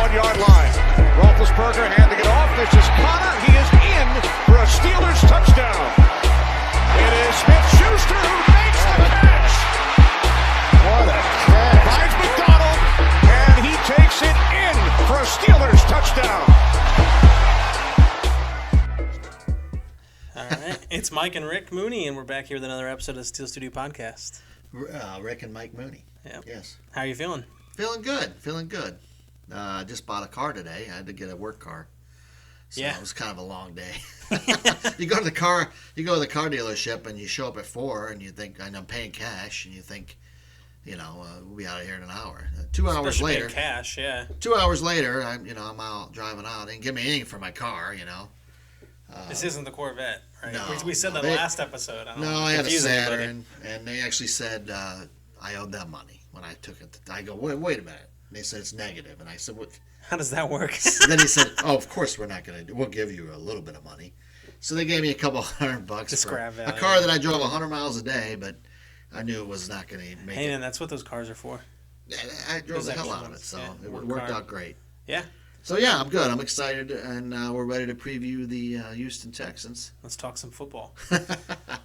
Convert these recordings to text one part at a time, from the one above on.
1-yard line. Roethlisberger handing it off. This is Connor. He is in for a Steelers touchdown. It is Smith-Schuster who makes the catch. What a catch. Finds McDonald, and he takes it in for a Steelers touchdown. All right. It's Mike and Rick Mooney, and we're back here with another episode of Steel Studio Podcast. Rick and Mike Mooney. Yep. Yes. How are you feeling? Feeling good. Just bought a car today. I had to get a work car. So Yeah. It was kind of a long day. You go to the car dealership and you show up at 4 and you think, and I'm paying cash, and you think, we'll be out of here in an hour. 2 hours Especially later. paying cash, yeah. 2 hours later, I'm out driving out. They didn't give me anything for my car, This isn't the Corvette, right? No. We said that last episode. I had a Saturn, and they actually said I owed them money when I took it. I go, wait a minute. And they said it's negative, and I said, what? How does that work? And then he said, of course we're not going to. We'll give you a little bit of money. So they gave me a couple $100 for a car that I drove 100 miles a day, but I knew it was not going to make it. Hey, man, that's what those cars are for. I drove the hell out of it, so it worked out great. Yeah. So, yeah, I'm good. I'm excited, and we're ready to preview the Houston Texans. Let's talk some football.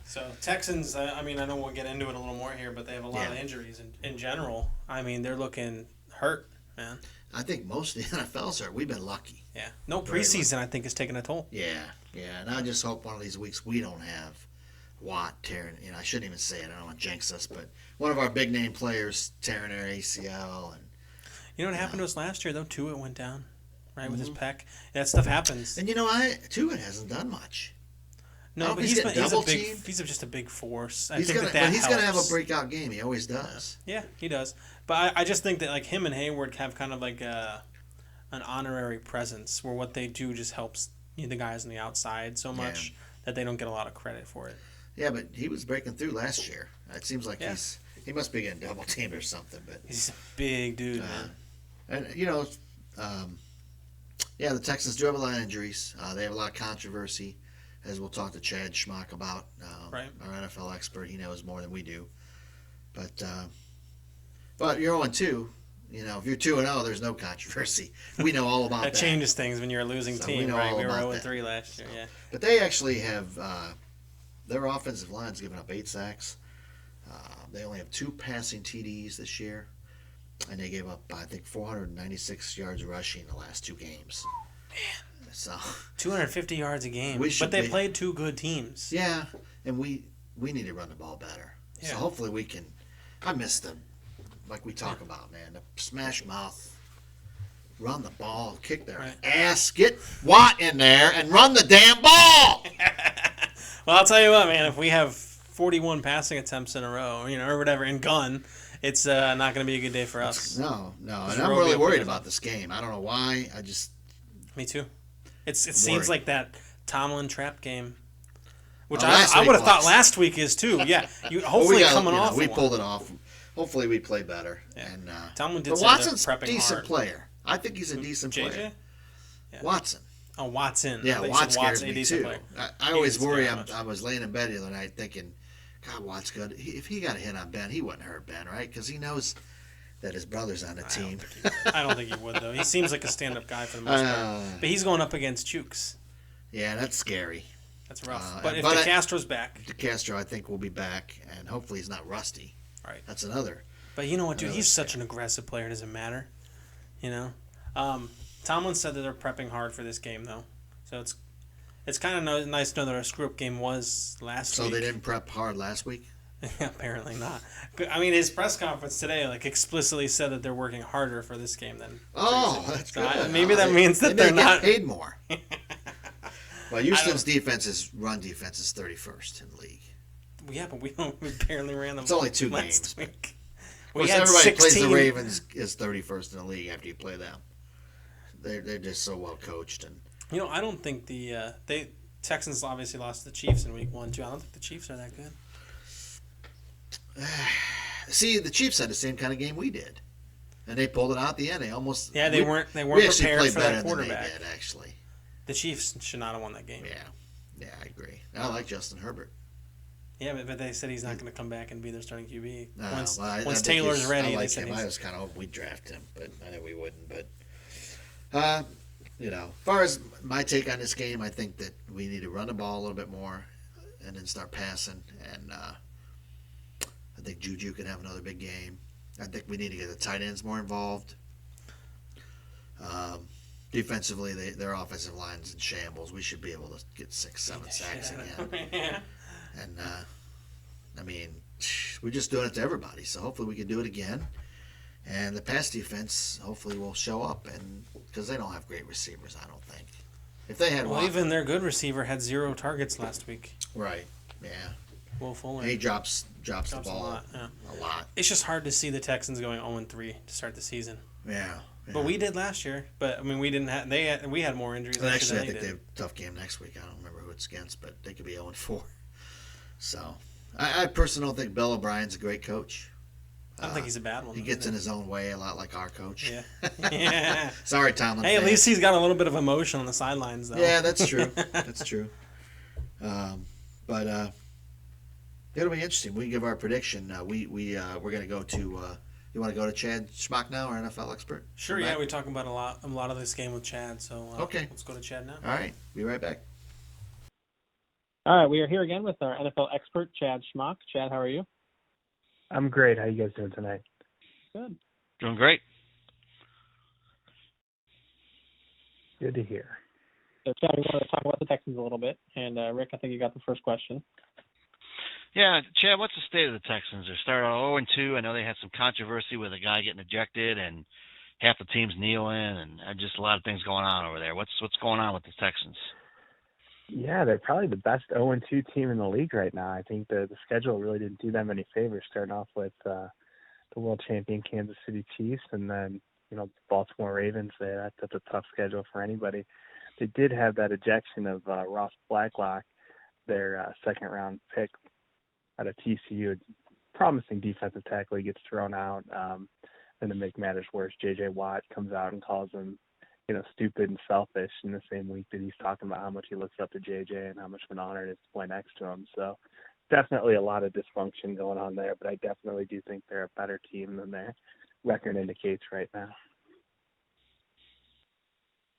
So, Texans, I know we'll get into it a little more here, but they have a lot of injuries in general. They're looking hurt, man. I think most of the NFL's hurt. We've been lucky. Yeah. No preseason, I think, is taking a toll. Yeah. And I just hope one of these weeks we don't have Watt tearing. I shouldn't even say it. I don't want to jinx us, but one of our big name players tearing their ACL. And you know what happened to us last year, though? Tua went down. Right, with his pec. That stuff happens. And Tua hasn't done much. No, but he's just a big force. He's going to have a breakout game. He always does. Yeah, he does. But I just think that like him and Hayward have kind of like an honorary presence where what they do just helps the guys on the outside so much that they don't get a lot of credit for it. Yeah, but he was breaking through last year. It seems like he must be getting double teamed or something. But he's a big dude, man. And the Texans do have a lot of injuries. They have a lot of controversy, as we'll talk to Chad Schmock about, right. Our NFL expert. He knows more than we do. But you're 0-2. If you're 2-0, there's no controversy. We know all about that. That changes things when you're a losing team, right? We were 0-3 last year, yeah. But they actually have their offensive line's given up 8 sacks. They only have 2 passing TDs this year. And they gave up, I think, 496 yards rushing in the last 2 games. Man. So 250 yards a game. But they played 2 good teams. Yeah, and we need to run the ball better. Yeah. So hopefully we can. I miss them, like we talk about, man. The smash mouth, run the ball, kick their ass, get Watt in there, and run the damn ball. Well, I'll tell you what, man. If we have 41 passing attempts in a row, or whatever, in gun, it's not going to be a good day for us. No. And I'm really worried about this game. I don't know why. Me too. It seems like that Tomlin trap game, which I would have thought last week is too. Yeah, coming off. We pulled it off. Hopefully we play better. Yeah. And Tomlin did. But Watson's a decent player. I think he's a decent player. Yeah. Watson. Oh, Watson. Yeah, Watt scares me too. Player. I always worry. I was laying in bed the other night thinking, God, Watt's good. If he got a hit on Ben, he wouldn't hurt Ben, right? Because he knows that his brother's on the team. I don't think he would, though. He seems like a stand-up guy for the most part. But he's going up against Chooks. Yeah, that's scary. That's rough. But if DeCastro's back. DeCastro, I think, will be back, and hopefully he's not rusty. Right. That's another. But you know what, dude? He's such an aggressive player. It doesn't matter. Tomlin said that they're prepping hard for this game, though. So it's kind of nice to know that our screw-up game was last week. So they didn't prep hard last week? Apparently not. His press conference today explicitly said that they're working harder for this game than. Oh, that's good. Maybe that means that they're not paid more. Well, Houston's run defense is 31st in the league. Yeah, but we barely ran them. It's only 2 games. Week. We had everybody 16. plays the Ravens is 31st in the league after you play them. They're just so well coached and. I don't think the Texans obviously lost to the Chiefs in week 1 too. I don't think the Chiefs are that good. See, the Chiefs had the same kind of game we did, and they pulled it out at the end. They almost they weren't prepared for that quarterback. Than they did, actually. The Chiefs should not have won that game. Yeah, I agree. I like Justin Herbert. Yeah, but they said he's not going to come back and be their starting QB. Once I Taylor's ready, I they like said him. I was kind of hoping we'd draft him, but I know we wouldn't. But As far as my take on this game, I think that we need to run the ball a little bit more and then start passing. And I think Juju could have another big game. I think we need to get the tight ends more involved. Defensively, their offensive line's in shambles. We should be able to get 6-7 sacks again. Yeah. And, we're just doing it to everybody. So hopefully we can do it again. And the pass defense hopefully will show up, and because they don't have great receivers, I don't think. If they had even their good receiver had 0 targets last week. Right, yeah. Will Fuller. And he drops the ball a lot. It's just hard to see the Texans going 0-3 to start the season. Yeah. But we did last year. But we didn't have. We had more injuries. And last year actually, than I think they they have a tough game next week. I don't remember who it's against, but they could be 0-4. So, I personally don't think Bill O'Brien's a great coach. I don't think he's a bad one. He gets in his own way a lot, like our coach. Yeah. Sorry, Tomlin. Hey, fans. at least he's got a little bit of emotion on the sidelines, though. Yeah, that's true. That's true. But it'll be interesting. We can give our prediction. We're going to go to. You want to go to Chad Schmock now, our NFL expert? Sure. Yeah, we talk about a lot of this game with Chad. So okay, let's go to Chad now. All right, be right back. All right, we are here again with our NFL expert, Chad Schmock. Chad, how are you? I'm great. How you guys doing tonight? Good. Doing great. Good to hear. So, Chad, we wanted to talk about the Texans a little bit. And, Rick, I think you got the first question. Yeah, Chad, what's the state of the Texans? They started out 0-2. I know they had some controversy with a guy getting ejected and half the team's kneeling and just a lot of things going on over there. What's going on with the Texans? Yeah, they're probably the best 0-2 team in the league right now. I think the schedule really didn't do them any favors, starting off with the world champion Kansas City Chiefs and then, Baltimore Ravens. That's a tough schedule for anybody. They did have that ejection of Ross Blacklock, their second-round pick out of TCU, promising defensive tackle. He gets thrown out. And to make matters worse, J.J. Watt comes out and calls him, stupid and selfish in the same week that he's talking about how much he looks up to J.J. and how much of an honor it is to play next to him. So definitely a lot of dysfunction going on there, but I definitely do think they're a better team than their record indicates right now.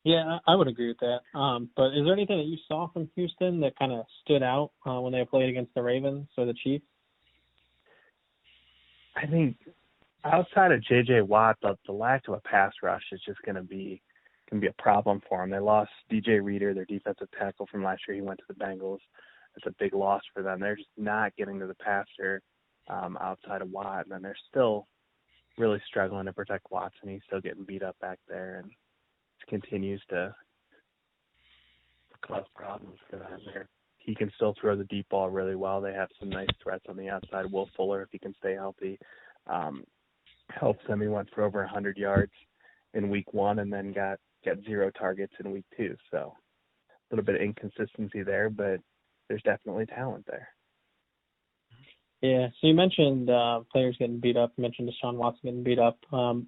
Yeah, I would agree with that. But is there anything that you saw from Houston that kind of stood out when they played against the Ravens or the Chiefs? I think outside of J.J. Watt, the lack of a pass rush is just going to be a problem for them. They lost DJ Reader, their defensive tackle from last year. He went to the Bengals. That's a big loss for them. They're just not getting to the passer outside of Watt, and then they're still really struggling to protect Watson. He's still getting beat up back there, and continues to cause problems for them there. He can still throw the deep ball really well. They have some nice threats on the outside. Will Fuller, if he can stay healthy, helps them. He went for over 100 yards in week 1 and then got 0 targets in week 2. So a little bit of inconsistency there, but there's definitely talent there. Yeah, so you mentioned players getting beat up. You mentioned Deshaun Watson getting beat up.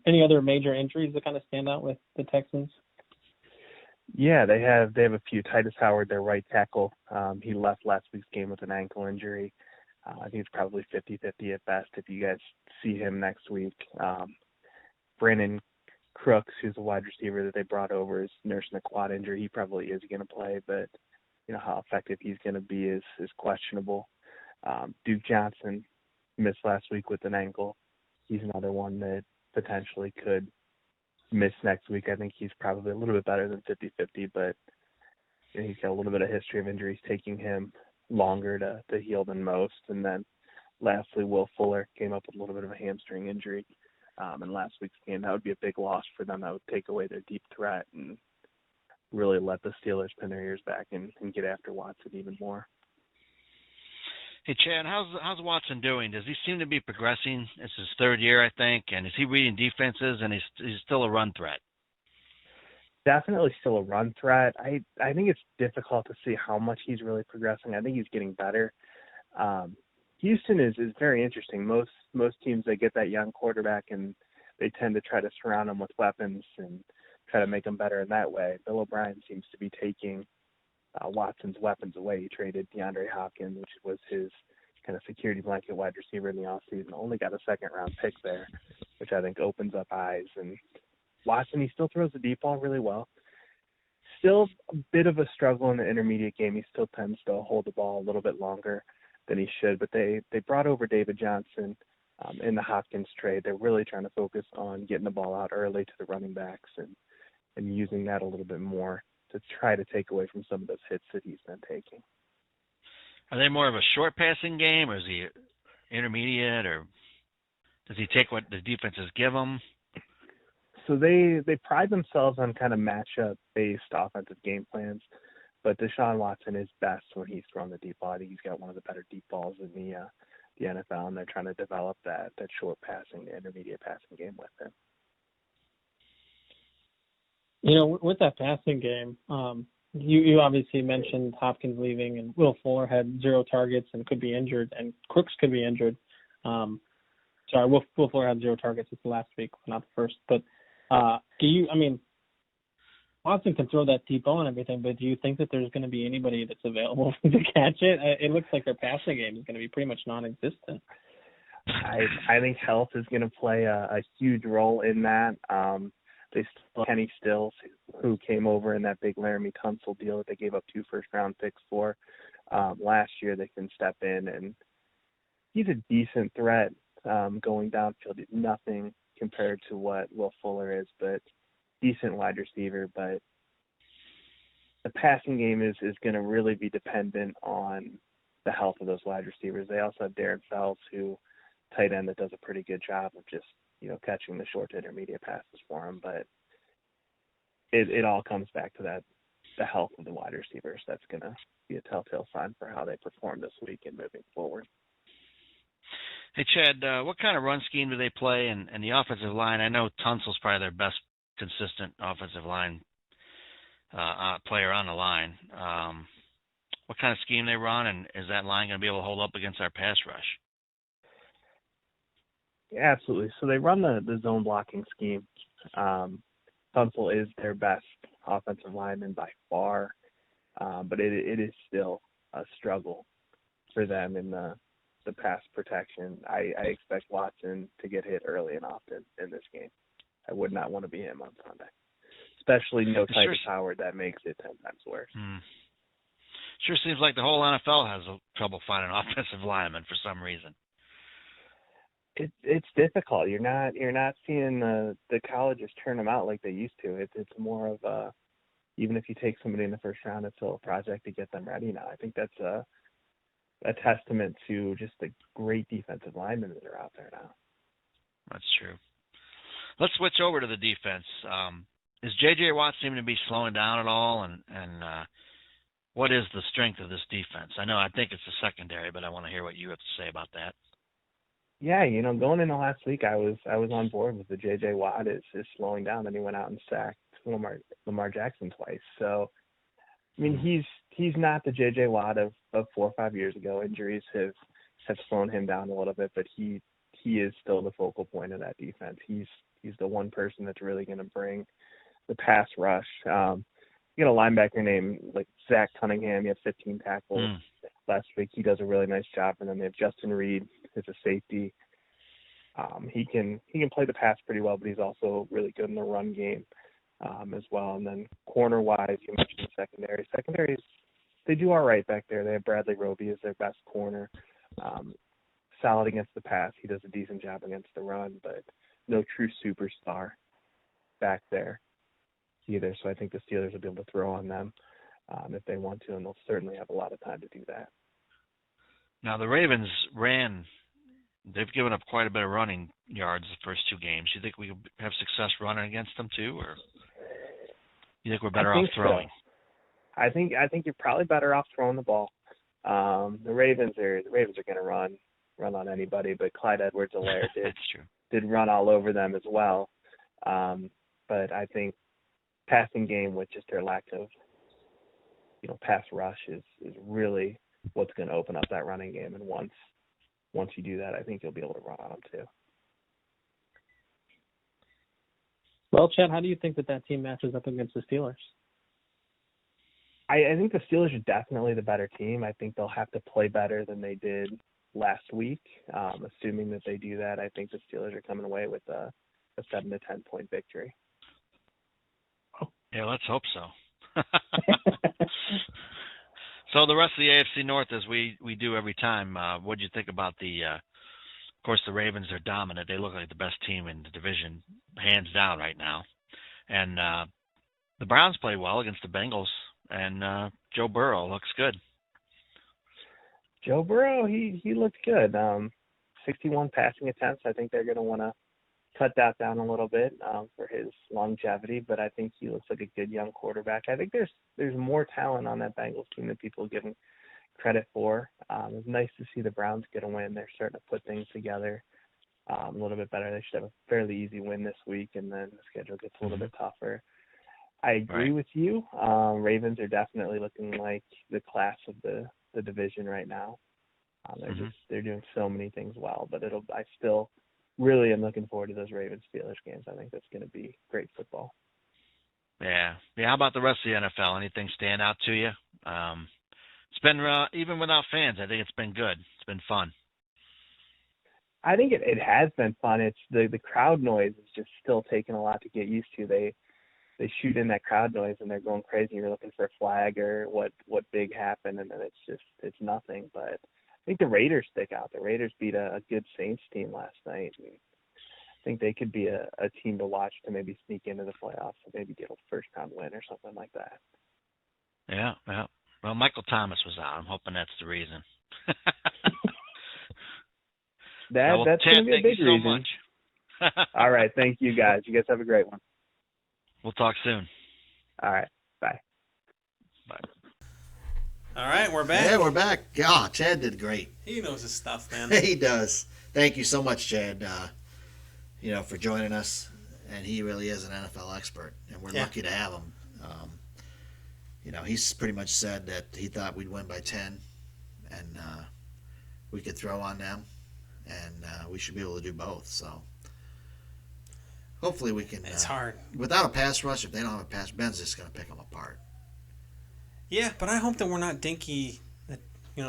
Any other major injuries that kind of stand out with the Texans? Yeah, they have a few. Titus Howard, their right tackle, he left last week's game with an ankle injury. I think it's probably 50-50 at best if you guys see him next week. Brandon Crooks, who's a wide receiver that they brought over, is nursing a quad injury. He probably is going to play, but how effective he's going to be is questionable. Duke Johnson missed last week with an ankle. He's another one that potentially could miss next week. I think he's probably a little bit better than 50-50, but he's got a little bit of history of injuries taking him longer to heal than most. And then lastly, Will Fuller came up with a little bit of a hamstring injury in last week's game. That would be a big loss for them. That would take away their deep threat and really let the Steelers pin their ears back and get after Watson even more. Hey, Chad, how's Watson doing? Does he seem to be progressing? It's his 3rd year, I think, and is he reading defenses, and he's still a run threat? Definitely still a run threat. I think it's difficult to see how much he's really progressing. I think he's getting better. Houston is very interesting. Most teams, they get that young quarterback, and they tend to try to surround him with weapons and try to make him better in that way. Bill O'Brien seems to be taking Watson's weapons away. He traded DeAndre Hopkins, which was his kind of security blanket wide receiver in the offseason. Only got a 2nd-round pick there, which I think opens up eyes and Watson, he still throws the deep ball really well. Still a bit of a struggle in the intermediate game. He still tends to hold the ball a little bit longer than he should. But they brought over David Johnson in the Hopkins trade. They're really trying to focus on getting the ball out early to the running backs and using that a little bit more to try to take away from some of those hits that he's been taking. Are they more of a short passing game, or is he intermediate, or does he take what the defenses give him? So they pride themselves on kind of matchup-based offensive game plans, but Deshaun Watson is best when he's throwing the deep ball. I think he's got one of the better deep balls in the NFL, and they're trying to develop that short passing, intermediate passing game with him. You know, with that passing game, you obviously mentioned Hopkins leaving, and Will Fuller had 0 targets and could be injured, and Crooks could be injured. Will Fuller had 0 targets this last week, not the first. But Watson can throw that deep ball and everything, but do you think that there's going to be anybody that's available to catch it? It looks like their passing game is going to be pretty much non-existent. I think health is going to play a huge role in that. They still have Kenny Stills, who came over in that big Laramie Tunsil deal that they gave up 2 first-round picks for last year. They can step in, and he's a decent threat going downfield. He's nothing compared to what Will Fuller is, but decent wide receiver. But the passing game is going to really be dependent on the health of those wide receivers. They also have Darren Fells, who tight end, that does a pretty good job of just catching the short to intermediate passes for him. But it all comes back to the health of the wide receivers. That's going to be a telltale sign for how they perform this week and moving forward. Hey, Chad, what kind of run scheme do they play? And the offensive line, I know Tunsil's probably their best consistent offensive line player on the line. What kind of scheme they run, and is that line going to be able to hold up against our pass rush? Yeah, absolutely. So they run the zone blocking scheme. Tunsil is their best offensive lineman by far, but it is still a struggle for them in the pass protection. I expect Watson to get hit early and often in this game. I would not want to be him on Sunday, especially no Titus Howard. That makes it 10 times worse. Sure seems like the whole NFL has trouble finding offensive linemen for some reason. It's difficult. You're not seeing the colleges turn them out like they used to. It's more of even if you take somebody in the first round, it's still a project to get them ready now. I think that's a testament to just the great defensive linemen that are out there now. That's true. Let's switch over to the defense. Is J.J. Watt seeming to be slowing down at all? And what is the strength of this defense? I think it's the secondary, but I want to hear what you have to say about that. Yeah, going into last week, I was on board with the J.J. Watt is slowing down. Then he went out and sacked Lamar Jackson twice. So, he's not the J.J. Watt of 4 or 5 years ago. Injuries have slowed him down a little bit, but he is still the focal point of that defense. He's the one person that's really going to bring the pass rush. You got a linebacker named like Zach Cunningham. He had 15 tackles last week. He does a really nice job. And then they have Justin Reed as a safety. He can play the pass pretty well, but he's also really good in the run game as well. And then corner-wise, you mentioned secondary. Secondaries, they do all right back there. They have Bradley Roby as their best corner. Solid against the pass. He does a decent job against the run, but no true superstar back there either. So I think the Steelers will be able to throw on them if they want to, and they'll certainly have a lot of time to do that. Now, the Ravens they've given up quite a bit of running yards the first 2 games. You think we have success running against them too, or you think we're better off throwing? So. I think you're probably better off throwing the ball. The Ravens are going to run on anybody, but Clyde Edwards-Helaire did run all over them as well. But I think passing game with just their lack of pass rush is really what's going to open up that running game. And once you do that, I think you'll be able to run on them too. Well, Chad, how do you think that team matches up against the Steelers? I think the Steelers are definitely the better team. I think they'll have to play better than they did last week. Assuming that they do that, I think the Steelers are coming away with a 7 to 10 point victory. Yeah, let's hope so. So the rest of the AFC North, as we do every time, what do you think about of course, the Ravens are dominant. They look like the best team in the division, hands down right now. And the Browns play well against the Bengals, and Joe Burrow looks good. Joe Burrow, he looked good. 61 passing attempts. I think they're going to want to cut that down a little bit for his longevity, but I think he looks like a good young quarterback. I think there's more talent on that Bengals team than people give him credit for. It's nice to see the Browns get a win. They're starting to put things together a little bit better. They should have a fairly easy win this week, and then the schedule gets a little bit tougher. I agree with you. Ravens are definitely looking like the class of the division right now. They're doing so many things well, but I still really am looking forward to those Ravens-Steelers games. I think that's going to be great football. Yeah. How about the rest of the NFL? Anything stand out to you? It's been, even without fans, I think it's been good. It's been fun. I think it has been fun. It's the crowd noise is just still taking a lot to get used to. They shoot in that crowd noise and they're going crazy. You're looking for a flag or what big happened, and then it's nothing. But I think the Raiders stick out. The Raiders beat a good Saints team last night. And I think they could be a team to watch to maybe sneak into the playoffs and maybe get a first-round win or something like that. Yeah. Well, Michael Thomas was out. I'm hoping that's the reason. That's going to be a big reason. So much. All right. Thank you, guys. You guys have a great one. We'll talk soon. All right. Bye. Bye. All right, we're back. Yeah, we're back. God, Chad did great. He knows his stuff, man. He does. Thank you so much, Chad, for joining us. And he really is an NFL expert, and we're lucky to have him. He's pretty much said that he thought we'd win by 10, and we could throw on them, and we should be able to do both. So hopefully we can. It's hard. Without a pass rush, if they don't have a pass, Ben's just going to pick them apart. Yeah, but I hope that we're not dinky,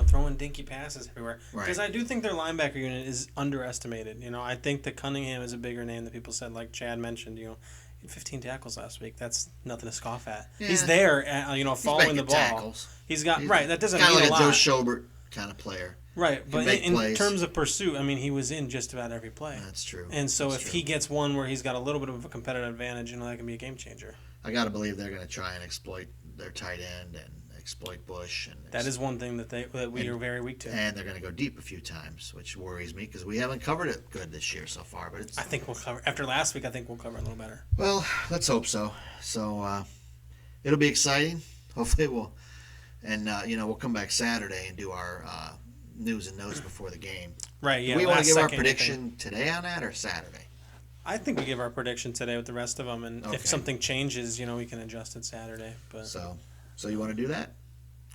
throwing dinky passes everywhere. Because I do think their linebacker unit is underestimated. I think that Cunningham is a bigger name than people said, like Chad mentioned. He had 15 tackles last week. That's nothing to scoff at. Yeah. He's there, following the ball. Tackles. He's that doesn't mean a lot. Kind of like a Joe Schobert kind of player. Right, but in terms of pursuit, he was in just about every play. That's true. And so if he gets one where he's got a little bit of a competitive advantage, that can be a game changer. I got to believe they're going to try and exploit their tight end and exploit Bush. And that is one thing that we are very weak to. And they're going to go deep a few times, which worries me because we haven't covered it good this year so far. But I think we'll cover after last week. I think we'll cover it a little better. Well, let's hope so. So it'll be exciting. Hopefully we'll come back Saturday and do our news and notes before the game. Right. Yeah. Do we want to give our prediction today on that or Saturday? I think we give our prediction today with the rest of them, and if something changes, we can adjust it Saturday. But so you want to do that?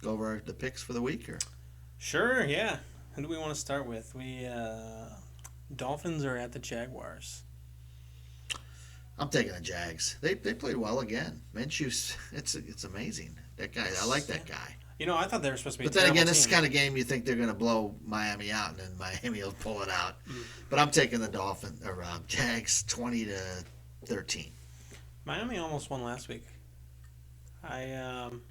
Go over the picks for the week, or? Sure. Yeah. Who do we want to start with? We Dolphins are at the Jaguars. I'm taking the Jags. They played well again. Minshew's it's amazing. That guy, I like that guy. I thought they were supposed to be. But then again, this is the kind of game you think they're going to blow Miami out, and then Miami will pull it out. But I'm taking the Jags 20-13. Miami almost won last week. I'm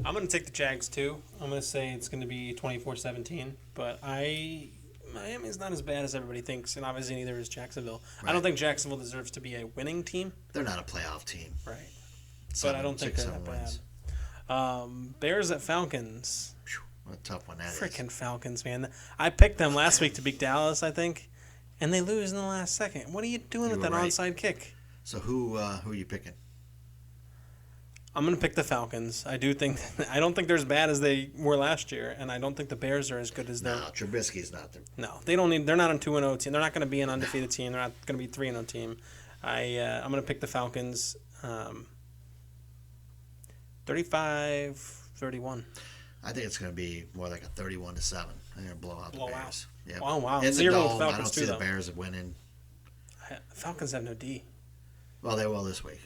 going to take the Jags too. I'm going to say it's going to be 24-17. But Miami's not as bad as everybody thinks, and obviously neither is Jacksonville. Right. I don't think Jacksonville deserves to be a winning team. They're not a playoff team. Right. But I don't think they're that bad. Bears at Falcons. What a tough one that is. Freaking Falcons, man. I picked them last week to beat Dallas, I think, and they lose in the last second. What are you doing with that onside kick? So who are you picking? I'm going to pick the Falcons. I don't think they're as bad as they were last year, and I don't think the Bears are as good as they. No, Trubisky's not there. No, they don't need. They're not a 2-0 team. They're not going to be an undefeated team. They're not going to be a 3-0 team. I'm going to pick the Falcons. 35-31. I think it's going to be more like a 31-7. They're going to blow out the Bears. Yep. Oh, wow. In the Dome, I don't see the Bears winning. Falcons have no D. Well, they will this week.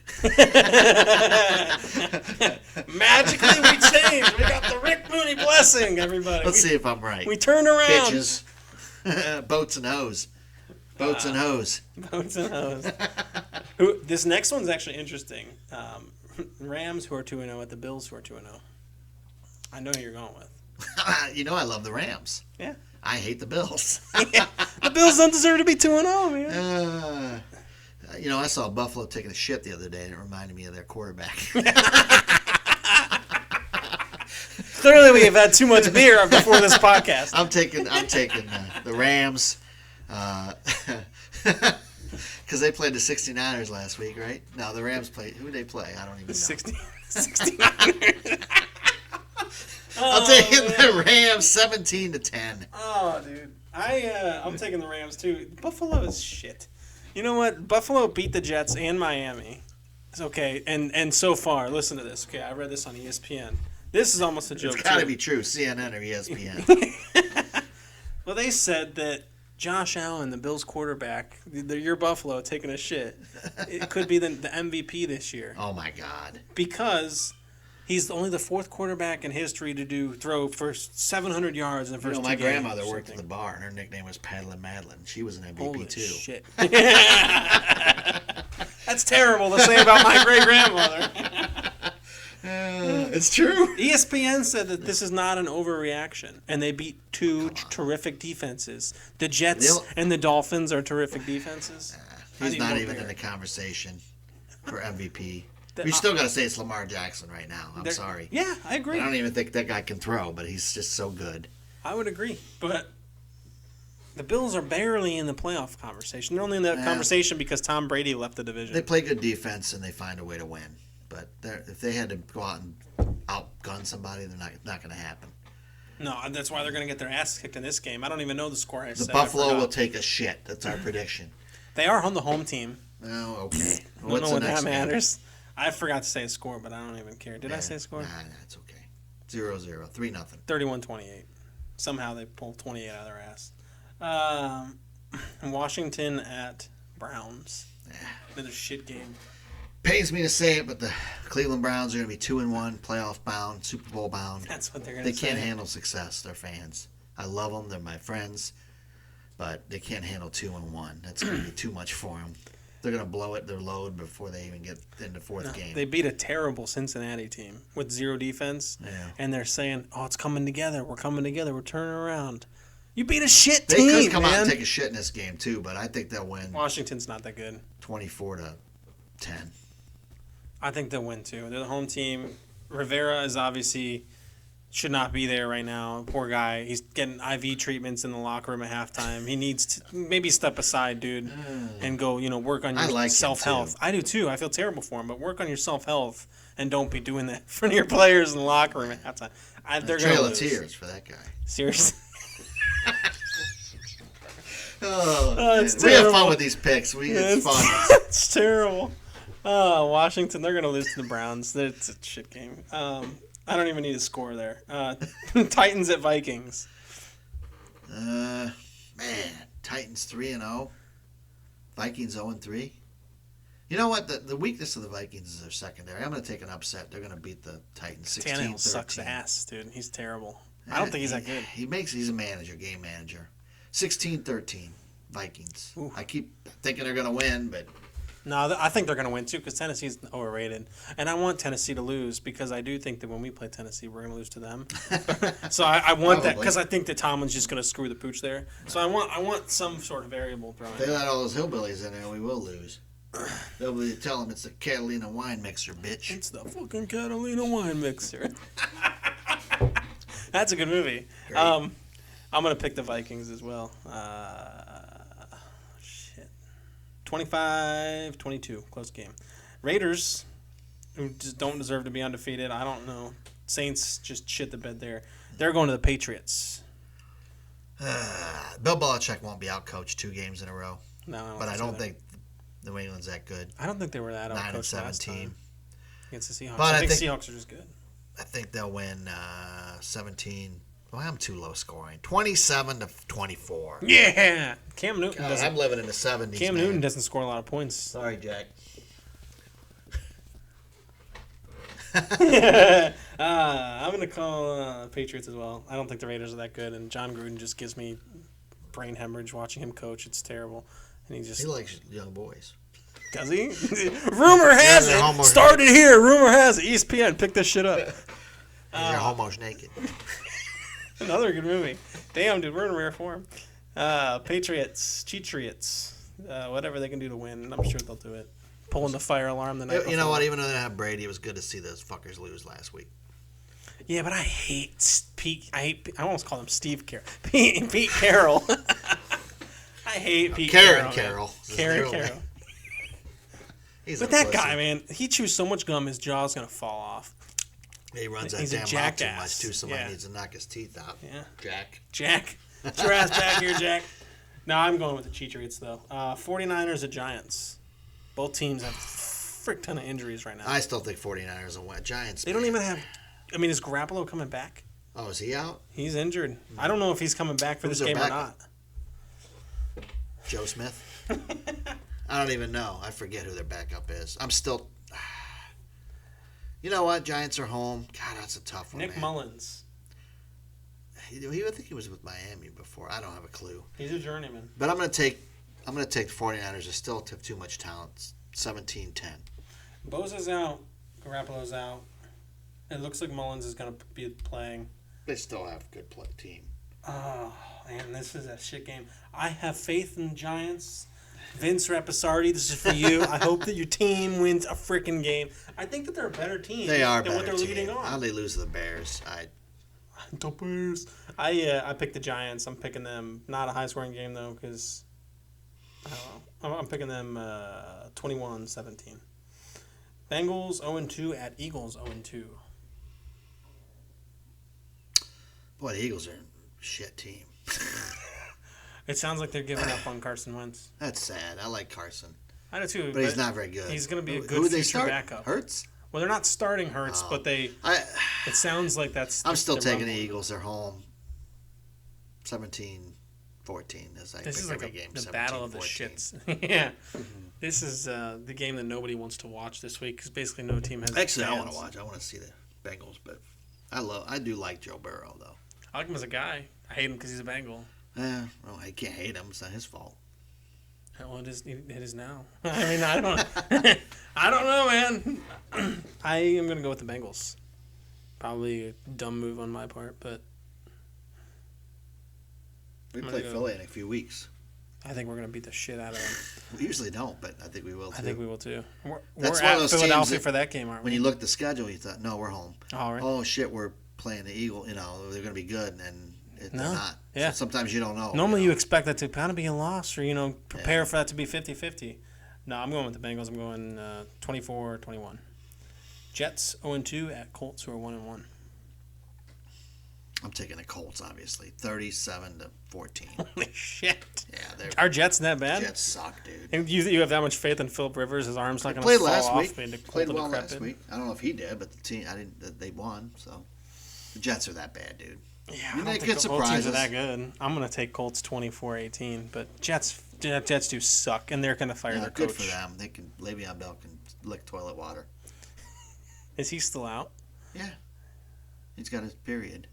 Magically, we changed. We got the Rick Mooney blessing, everybody. Let's see if I'm right. We turned around. Bitches. Boats and hose. Boats and hose. Boats and hose. This next one's actually interesting. Rams, who are 2-0, at the Bills, who are 2-0. I know who you're going with. You know I love the Rams. Yeah. I hate the Bills. The Bills don't deserve to be 2-0, man. I saw Buffalo taking a shit the other day, and it reminded me of their quarterback. Clearly, we have had too much beer before this podcast. I'm taking the Rams, because they played the 69ers last week, right? No, the Rams played. Who did they play? I don't even know. 69ers. I'm taking the Rams 17-10. Oh, dude. I'm taking the Rams, too. Buffalo is shit. You know what? Buffalo beat the Jets and Miami. It's okay. And so far, listen to this. Okay, I read this on ESPN. This is almost a joke, It's got to too. be true. CNN or ESPN. Well, they said that Josh Allen, the Bills quarterback, your Buffalo taking a shit, it could be the MVP this year. Oh, my God. Because he's only the fourth quarterback in history to throw for 700 yards in the first two my games. grandmother worked at the bar, and her nickname was Paddlin' Madeline. She was an MVP, Holy too. shit. That's terrible to say about my great-grandmother. It's true. ESPN said that this is not an overreaction, and they beat two terrific defenses. The Jets and the Dolphins are terrific defenses. He's not even in the conversation for MVP. We still got to say it's Lamar Jackson right now. I'm sorry. Yeah, I agree. I don't even think that guy can throw, but he's just so good. I would agree, but the Bills are barely in the playoff conversation. They're only in that conversation because Tom Brady left the division. They play good defense, and they find a way to win. But if they had to go out and outgun somebody, they're not going to happen. No, that's why they're going to get their ass kicked in this game. I don't even know the score. The Buffalo will take a shit. That's our prediction. They are on the home team. Oh, okay. I don't know what that matters. I forgot to say a score, but I don't even care. Did I say a score? Nah, it's okay. 0-0. 3-0. 31-28. Somehow they pulled 28 out of their ass. Washington at Browns. Another shit game. Pains me to say it, but the Cleveland Browns are going to be 2-1, playoff bound, Super Bowl bound. That's what they're going to say. They can't handle success. They're fans. I love them. They're my friends. But they can't handle 2-1. That's going to be too much for them. They're going to blow it their load before they even get in the fourth game. They beat a terrible Cincinnati team with zero defense. Yeah. And they're saying, oh, it's coming together. We're coming together. We're turning around. You beat a shit team, They could come man. out and take a shit in this game, too, but I think they'll win Washington's not that good. 24-10. I think they'll win, too. They're the home team. Rivera is obviously should not be there right now. Poor guy. He's getting IV treatments in the locker room at halftime. He needs to maybe step aside, dude, and go, work on your self-health. I do, too. I feel terrible for him, but work on your self-health and don't be doing that in front of your players in the locker room at halftime. They're going to lose. Trail of tears for that guy. Seriously. It's we have fun with these picks. It's fun. It's terrible. Washington, they're going to lose to the Browns. It's a shit game. I don't even need a score there. Titans at Vikings. Man, Titans 3-0. Vikings 0-3. You know what? The weakness of the Vikings is their secondary. I'm going to take an upset. They're going to beat the Titans 16-13. Tannehill sucks ass, dude. He's terrible. I don't think he's that good. He's a manager, game manager. 16-13, Vikings. Ooh. I keep thinking they're going to win, but... No, I think they're going to win, too, because Tennessee's overrated. And I want Tennessee to lose because I do think that when we play Tennessee, we're going to lose to them. So I want that because I think that Tomlin's just going to screw the pooch there. So I want some sort of variable thrown in. If they let all those hillbillies in there, we will lose. They'll be telling them it's the Catalina wine mixer, bitch. It's the fucking Catalina wine mixer. That's a good movie. I'm going to pick the Vikings as well. 25-22, close game. Raiders, who just don't deserve to be undefeated. I don't know. Saints just shit the bed there. They're going to the Patriots. Bill Belichick won't be out-coached 2 games in a row. No, but I don't think New England's that good. I don't think they were that out-coached last 9-17 time against the Seahawks. But I think Seahawks are just good. I think they'll win 17. Well, I'm too low scoring. 27-24. Yeah, Cam Newton doesn't. I'm living in the 70s. Cam Newton doesn't score a lot of points. Sorry, Jack. I'm gonna call Patriots as well. I don't think the Raiders are that good, and John Gruden just gives me brain hemorrhage watching him coach. It's terrible, and he likes young boys. Does he? Rumor has it. Started here. Rumor has it. ESPN, pick this shit up. Your homo's naked. Another good movie. Damn, dude, we're in rare form. Patriots, Cheatriots, whatever they can do to win. I'm sure they'll do it. Pulling the fire alarm the night before. You know what? Even though they have Brady, it was good to see those fuckers lose last week. Yeah, but I hate Pete. I almost call him Steve Carroll. Pete Carroll. I hate Pete Carroll. Karen Carroll. But that guy, man, he chews so much gum, his jaw's gonna fall off. He runs that damn mouth too much too. Somebody needs to knock his teeth out. Yeah. Jack. Get your ass back here, Jack. No, I'm going with the Cheatriots, though. 49ers at Giants. Both teams have a frick ton of injuries right now. I still think 49ers will win. Giants. They don't even have. I mean, is Garoppolo coming back? Oh, is he out? He's injured. I don't know if he's coming back for this game or not. Joe Smith? I don't even know. I forget who their backup is. I'm still. You know what? Giants are home. God, that's a tough one. Nick Mullins. I think he was with Miami before. I don't have a clue. He's a journeyman. But I'm gonna take the 49ers. They still have too much talent. 17-10. Bosa's out. Garoppolo's out. It looks like Mullins is gonna be playing. They still have a good team. Oh man, this is a shit game. I have faith in the Giants. Vince Rapisardi, this is for you. I hope that your team wins a freaking game. I think that they're a better team than what they're leading on. How they lose to the Bears? The Bears. I picked the Giants. I'm picking them. Not a high-scoring game, though, because I don't know. I'm picking them 21-17. Bengals 0-2 at Eagles 0-2. Boy, the Eagles are a shit team. It sounds like they're giving up on Carson Wentz. That's sad. I like Carson. I do too. But he's not very good. He's going to be a good future backup. Hurts? Well, they're not starting Hurts, but it sounds like that's. I'm still taking the Eagles. They're home. 17-14 as I this pick is like every game. The battle of the shits. Yeah. This is the game that nobody wants to watch this week because basically no team has. Actually, I want to watch. I want to see the Bengals, but I do like Joe Burrow though. I like him as a guy. I hate him because he's a Bengal. Well, I can't hate him. It's not his fault. Well, it is now. I mean, I don't know, man. I am going to go with the Bengals. Probably a dumb move on my part, but... We play Philly in a few weeks. I think we're going to beat the shit out of them. We usually don't, but I think we will, too. I think we will, too. We're That's at one of those Philadelphia for that game, aren't we? When you look at the schedule, you thought, no, we're home. Oh, right. Oh, shit, we're playing the Eagle. You know, they're going to be good, and they're not. Yeah. So sometimes you don't know. Normally you expect that to kind of be a loss or, prepare for that to be 50-50. No, I'm going with the Bengals. I'm going 24-21. Jets 0-2 at Colts, who are 1-1. I'm taking the Colts, obviously. 37-14. Holy shit. Yeah, our Jets that bad? Jets suck, dude. And you have that much faith in Philip Rivers? His arm's not going to fall off? Played well last week. I don't know if he did, but the team, they won, so. The Jets are that bad, dude. Yeah, I don't think the Colts teams are that good. I'm going to take Colts 24-18, but Jets do suck, and they're going to fire their coach. Good for them. Le'Veon Bell can lick toilet water. Is he still out? Yeah. He's got his period.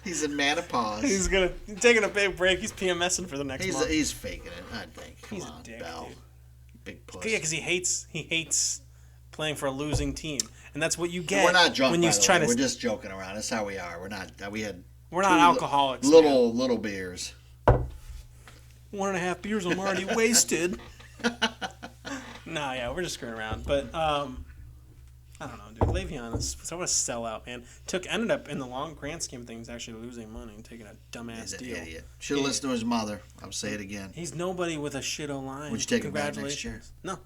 He's in menopause. He's taking a big break. He's PMSing for the next month. He's faking it, I think. Come on, a dick, Bell. Dude. Big puss. Yeah, because he hates playing for a losing team, and that's what you get. We're not drunk, when you try to. We're just joking around. That's how we are. We're not. We're not alcoholics. Little beers. 1.5 beers. I'm already wasted. No, yeah, we're just screwing around. But I don't know, dude. Le'Veon is so what a sellout, man. Ended up in the long grand scheme of things actually losing money and taking a dumbass deal. An idiot. Should have listened to his mother. I'll say it again. He's nobody with a shit O-line. Would you take him back next year? No.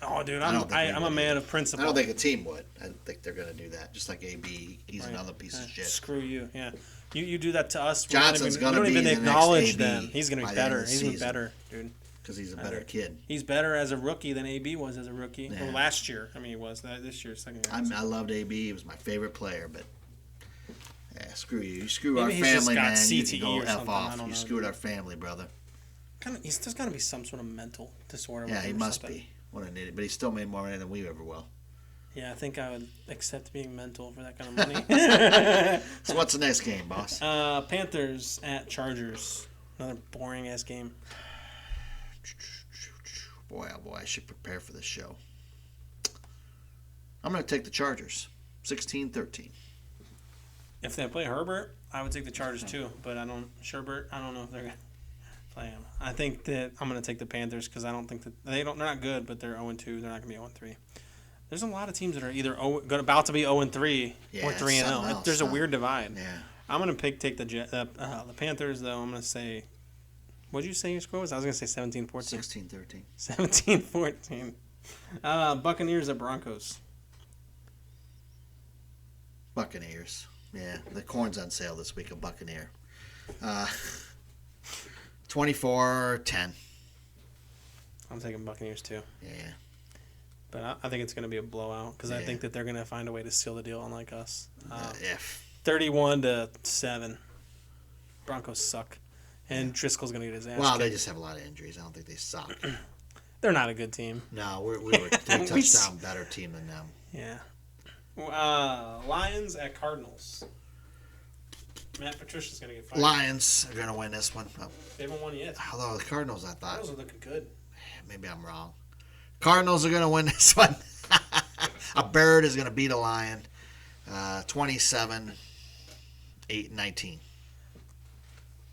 Oh, dude, I'm a man of principle. I don't think a team would. I think they're going to do that. Just like AB, he's another piece of shit. Screw you, yeah. You do that to us. Johnson's going to be we don't even the acknowledge next AB them. He's going to be better. He's going to be better, dude. Because he's a better kid. He's better as a rookie than AB was as a rookie. Yeah. Well, last year. I mean, he was. This year, second year. I loved AB. He was my favorite player, but screw you. You screw our Maybe family, man. CTE you can go F off. I don't you know. screwed our family, brother. There's got to be some sort of mental disorder. Yeah, he must be. What an idiot. But he still made more money than we ever will. Yeah, I think I would accept being mental for that kind of money. So what's the next game, boss? Panthers at Chargers. Another boring-ass game. Boy, oh boy, I should prepare for this show. I'm going to take the Chargers, 16-13. If they play Herbert, I would take the Chargers too. But I don't know if they're going to play him. I think that I'm going to take the Panthers because I don't think that they're not good, but they're 0-2. They're not going to be 0-3. There's a lot of teams that are either about to be 0-3 or 3-0. There's a weird divide. Yeah. I'm going to take the Panthers though. I'm going to say, what did you say your score was? I was going to say 17-14. 16-13. 17-14. Buccaneers at Broncos. Buccaneers. Yeah, the corn's on sale this week, a Buccaneer. 24-10. I'm taking Buccaneers too. Yeah. But I think it's going to be a blowout because I think that they're going to find a way to seal the deal, unlike us. Yeah. 31-7. Broncos suck. And Driscoll's going to get his ass kicked. They just have a lot of injuries. I don't think they suck. They're not a good team. No, we were a 3-touchdown better team than them. Yeah. Lions at Cardinals. Matt Patricia's going to get fired. Lions are going to win this one. Oh. They haven't won yet. Although the Cardinals, I thought. Cardinals are looking good. Maybe I'm wrong. Cardinals are going to win this one. A bird is going to beat a lion. 27-19.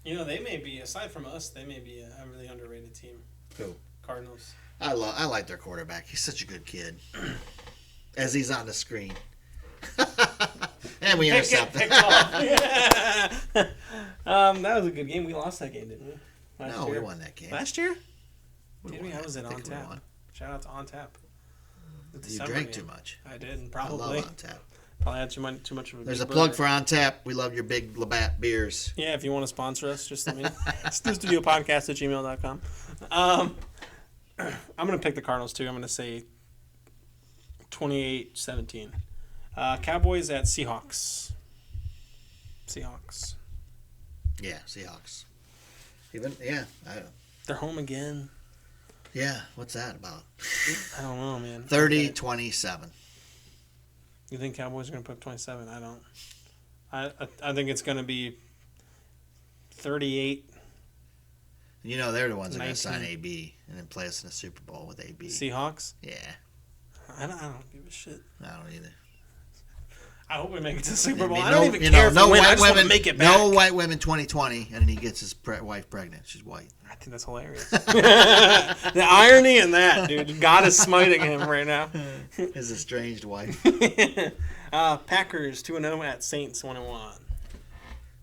They may be, aside from us, they may be a really underrated team. Who? Cardinals. I like their quarterback. He's such a good kid. As he's on the screen. And we intercept him. That was a good game. We lost that game, didn't we? No, we won that game. Last year? I was it On Tap? Shout out to On Tap. You drank too much. I did, probably. I love On Tap. Probably had too much of a There's a plug for On Tap. We love your big Labatt beers. Yeah, if you want to sponsor us, just let me know. steelstudiopodcast@gmail.com. I'm going to pick the Cardinals, too. I'm going to say 28-17. Cowboys at Seahawks. Seahawks. Yeah, Seahawks. They're home again. Yeah, what's that about? I don't know, man. 30-27. You think Cowboys are going to put up 27? I don't. I think it's going to be 38. They're the ones that are going to sign AB and then play us in the Super Bowl with AB. Seahawks? Yeah. I don't give a shit. I don't either. I hope we make it to the Super Bowl. I don't even care if we win. I just want to make it back. No white women 2020, and then he gets his wife pregnant. She's white. I think that's hilarious. The irony in that, dude. God is smiting him right now. His estranged wife. Packers 2-0 at Saints 1-1.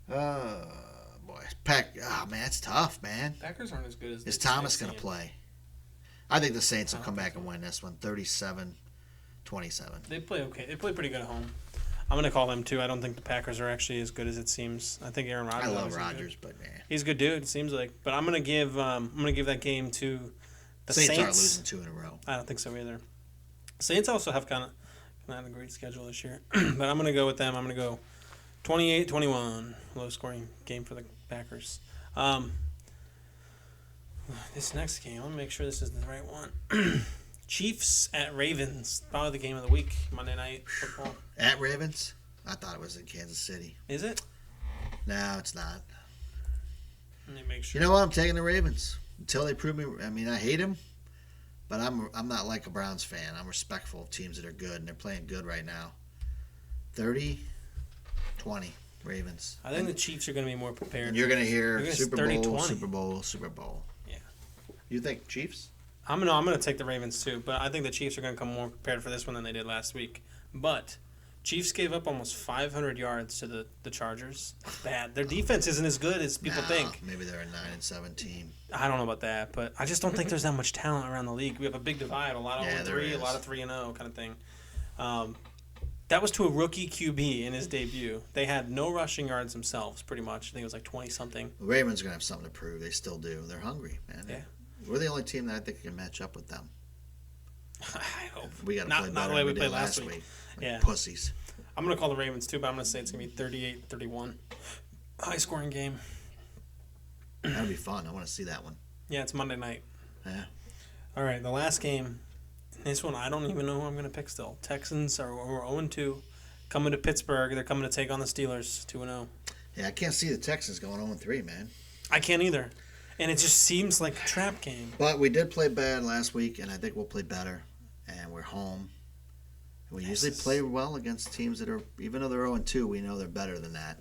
Boy. Man, it's tough, man. Packers aren't as good as. Is Thomas going to play? I think the Saints will come back and win this one, 37-27. They play okay. They play pretty good at home. I'm going to call them too. I don't think the Packers are actually as good as it seems. I think Aaron Rodgers. I love Rodgers, but man, he's a good dude. It seems like. But I'm going to give that game to the Saints. Saints aren't losing 2 in a row. I don't think so either. Saints also have kind of a great schedule this year, but I'm going to go with them. I'm going to go 28-21, low scoring game for the Packers. This next game, let me make sure this is the right one. Chiefs at Ravens, probably the game of the week, Monday Night Football. At Ravens? I thought it was in Kansas City. Is it? No, it's not. Let me make sure. You know what? I'm taking the Ravens until they prove me. I mean, I hate them, but I'm not like a Browns fan. I'm respectful of teams that are good, and they're playing good right now. 30-20 Ravens. I think the Chiefs are going to be more prepared. And you're going to hear Super Bowl, 30-20. Super Bowl, Super Bowl. Yeah. You think Chiefs? I'm gonna take the Ravens too, but I think the Chiefs are gonna come more prepared for this one than they did last week. But Chiefs gave up almost 500 yards to the Chargers. That's bad. Their defense isn't as good as people think. Maybe they're a 9-7 team. I don't know about that, but I just don't think there's that much talent around the league. We have a big divide, a lot of 0-3, a lot of 3-0 kind of thing. That was to a rookie QB in his debut. They had no rushing yards themselves, pretty much. I think it was like 20-something. The Ravens are gonna have something to prove. They still do. They're hungry, man. Yeah. We're the only team that I think can match up with them. I hope. We got to play better not the way we than played did last week. Like Yeah. pussies. I'm going to call the Ravens too, but I'm going to say it's going to be 38-31. High-scoring game. That'll be fun. I want to see that one. Yeah, it's Monday night. Yeah. All right, the last game. This one, I don't even know who I'm going to pick still. Texans are 0-2. Coming to Pittsburgh. They're coming to take on the Steelers, 2-0. Yeah, I can't see the Texans going 0-3, man. I can't either. And it just seems like a trap game. But we did play bad last week, and I think we'll play better. And we're home. We usually play well against teams that are, even though they're 0-2, we know they're better than that.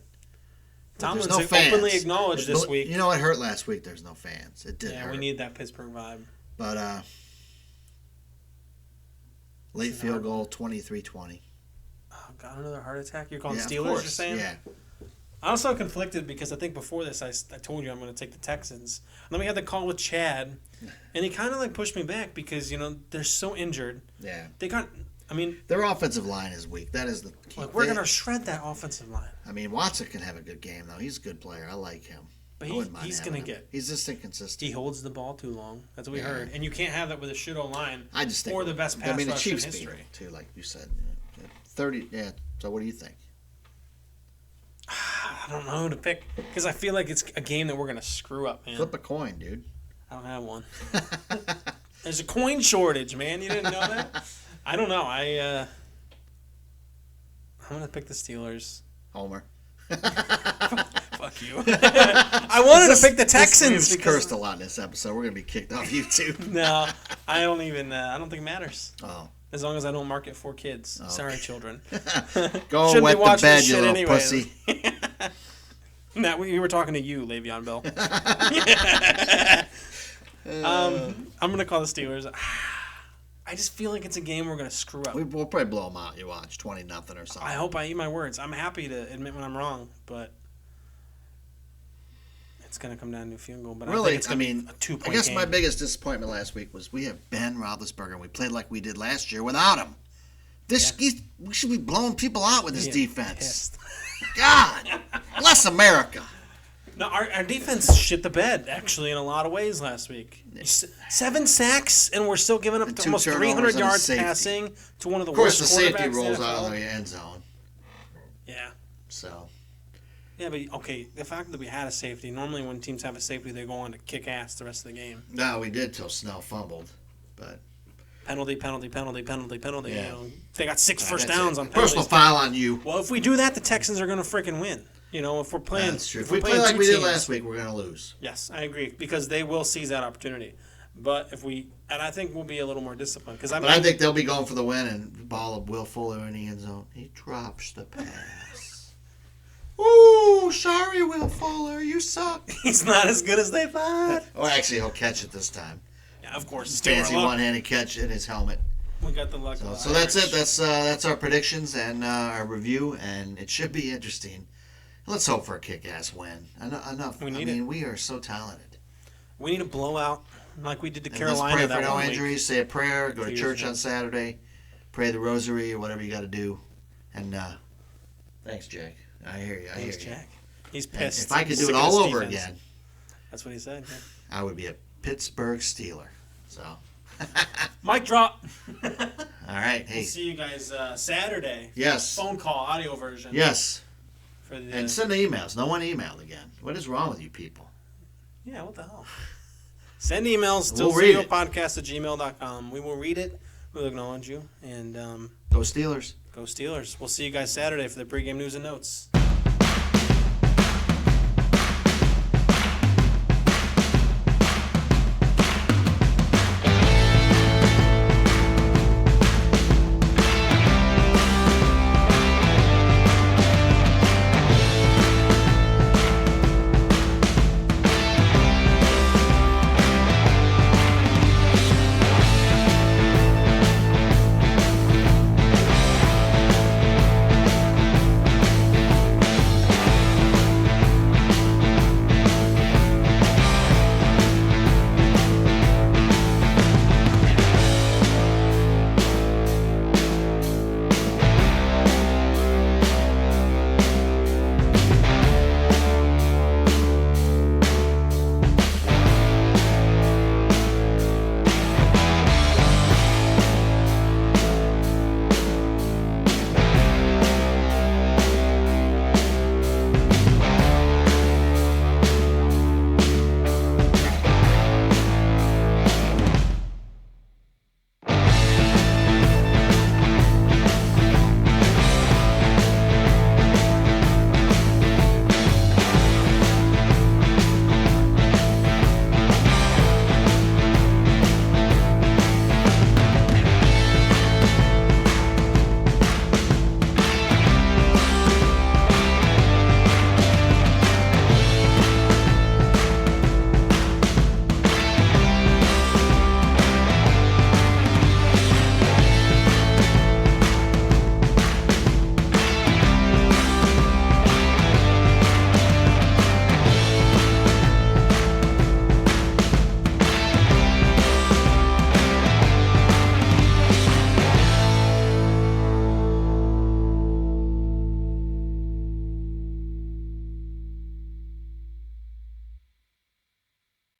Tomlin's no fans. openly acknowledged this week. You know, it hurt last week. There's no fans. It did hurt. Yeah, we need that Pittsburgh vibe. But late field goal, 23-20. Oh, got another heart attack? You're calling Yeah, Steelers, of course. you're saying? Yeah. I'm so conflicted because I think before this I told you I'm going to take the Texans. And then we had the call with Chad, and he kind of like pushed me back because, you know, they're so injured. Yeah. They got, I mean. Their offensive line is weak. That is the key. Like, we're going to shred that offensive line. I mean, Watson can have a good game, though. He's a good player. I like him. But he's going to get. He's just inconsistent. He holds the ball too long. That's what we heard. And you can't have that with a shit-o line. I just think. Or the best pass rush in history. Too, like you said. 30, yeah. So what do you think? I don't know who to pick because I feel like it's a game that we're going to screw up, man. Flip a coin, dude. I don't have one. There's a coin shortage, man. You didn't know that? I don't know. I'm going to pick the Steelers. Homer. Fuck you. I wanted to pick the Texans. We've cursed a lot in this episode. We're going to be kicked off YouTube. No, I don't even. I don't think it matters. Oh. As long as I don't mark it for kids. Okay. Sorry, children. Go wet the bed, you little pussy. Nah, we were talking to you, Le'Veon Bell. I'm going to call the Steelers. I just feel like it's a game we're going to screw up. We'll probably blow them out. You watch 20-0 or something. I hope I eat my words. I'm happy to admit when I'm wrong, but it's going to come down to a field goal. But really, I think it's going to be a 2-point game. I guess my biggest disappointment last week was we have Ben Roethlisberger, and we played like we did last year without him. We should be blowing people out with this defense. Pissed. God, bless America. No, our defense shit the bed, actually, in a lot of ways last week. 7 sacks, and we're still giving up almost 300 yards passing to one of the worst quarterbacks. Of course, the safety in rolls NFL. out of the end zone. Yeah. So. Yeah, but, okay, the fact that we had a safety, normally when teams have a safety, they go on to kick ass the rest of the game. No, we did till Snell fumbled, but. Penalty. Yeah. You know, they got 6 first downs on penalties. Personal foul on you. Well, if we do that, the Texans are going to freaking win. You know, if we're playing. That's true. If we play like we did last week, we're going to lose. Yes, I agree because they will seize that opportunity. But if we, and I think we'll be a little more disciplined because I think they'll be going for the win and the ball of Will Fuller in the end zone. He drops the pass. Ooh, sorry, Will Fuller, you suck. He's not as good as they thought. Oh, actually, he'll catch it this time. Yeah, of course. Fancy one-handed catch in his helmet. We got the luck. So that's it. That's our predictions and our review, and it should be interesting. Let's hope for a kick-ass win. Enough. We are so talented. We need a blowout like we did to and Carolina. Let's pray that for no one injuries. week. Say a prayer. Go to church on Saturday. Pray the rosary or whatever you got to do. And thanks, Jack. I hear you. Thanks, Jack. He's pissed. And if I could do it all over again, that's what he said. Yeah. I would be a Pittsburgh Steeler. So. Mic drop. All right. Hey. We'll see you guys Saturday. Yes. Phone call, audio version. Yes. And send emails. No one emailed again. What is wrong with you people? Yeah, what the hell? Send emails to steelstudiopodcast@gmail.com. We will read it. We'll acknowledge you. And go Steelers. Go Steelers. We'll see you guys Saturday for the pregame news and notes.